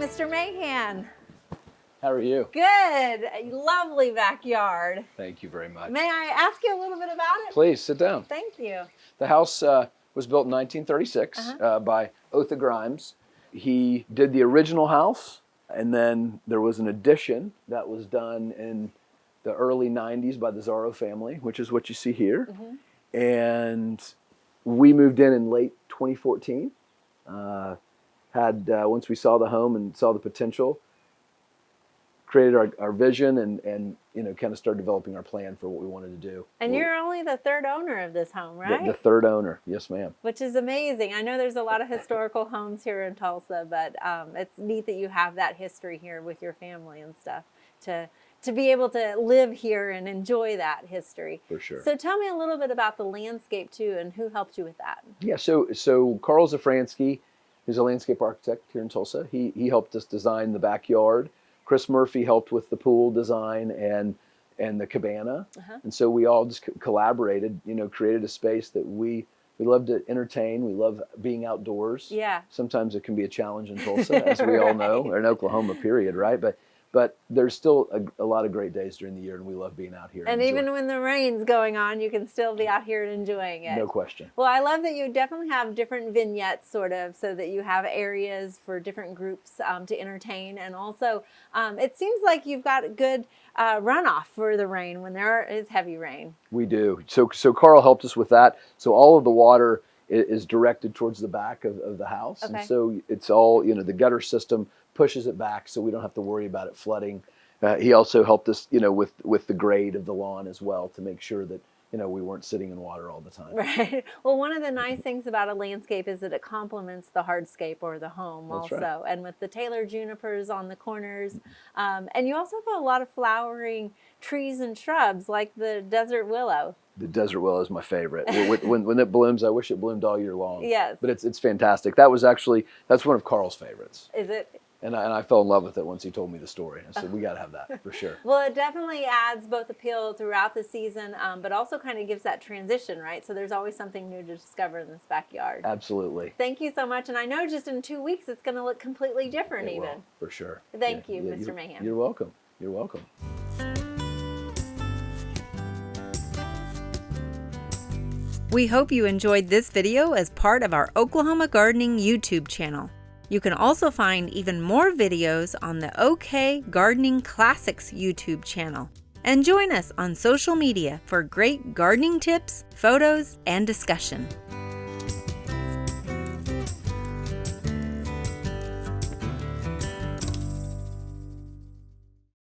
Mr. Mahan. How are you? Good. A lovely backyard. Thank you very much. May I ask you a little bit about it? Please sit down. Thank you. The house was built in 1936 by Otha Grimes. He did the original house, and then there was an addition that was done in the early 90s by the Zarro family, which is what you see here. And we moved in late 2014. Once we saw the home and saw the potential, created our vision and kind of started developing our plan for what we wanted to do. And you're only the third owner of this home, right? The third owner, yes ma'am. Which is amazing. I know there's a lot of historical homes here in Tulsa, but it's neat that you have that history here with your family and stuff to be able to live here and enjoy that history. For sure. So tell me a little bit about the landscape too and who helped you with that. Yeah, so Carl Zafransky, who's a landscape architect here in Tulsa, he helped us design the backyard. Chris Murphy helped with the pool design and the cabana. And so we all just collaborated, created a space that we love to entertain. We love being outdoors. Yeah. Sometimes it can be a challenge in Tulsa, as we all know, or in Oklahoma, period, right? But there's still a lot of great days during the year, and we love being out here. And even when the rain's going on, you can still be out here and enjoying it. No question. Well, I love that you definitely have different vignettes, sort of, so that you have areas for different groups to entertain. And also, it seems like you've got a good runoff for the rain when there is heavy rain. We do. So Carl helped us with that. So all of the water is directed towards the back of the house. Okay. And so it's all, the gutter system pushes it back so we don't have to worry about it flooding. He also helped us, with the grade of the lawn as well to make sure that, we weren't sitting in water all the time. Right. Well, one of the nice things about a landscape is that it complements the hardscape or the home. That's also. Right. And with the Taylor junipers on the corners. And you also have a lot of flowering trees and shrubs like the desert willow. The desert willow is my favorite. When it blooms, I wish it bloomed all year long. Yes. But it's fantastic. That's one of Carl's favorites. Is it? And I fell in love with it once he told me the story. I said, we got to have that for sure. Well, it definitely adds both appeal throughout the season, but also kind of gives that transition, right? So there's always something new to discover in this backyard. Absolutely. Thank you so much. And I know just in 2 weeks, it's going to look completely different It even. will, for sure. Thank you, Mr. Mahan. You're welcome. You're welcome. We hope you enjoyed this video as part of our Oklahoma Gardening YouTube channel. You can also find even more videos on the OK Gardening Classics YouTube channel. And join us on social media for great gardening tips, photos, and discussion.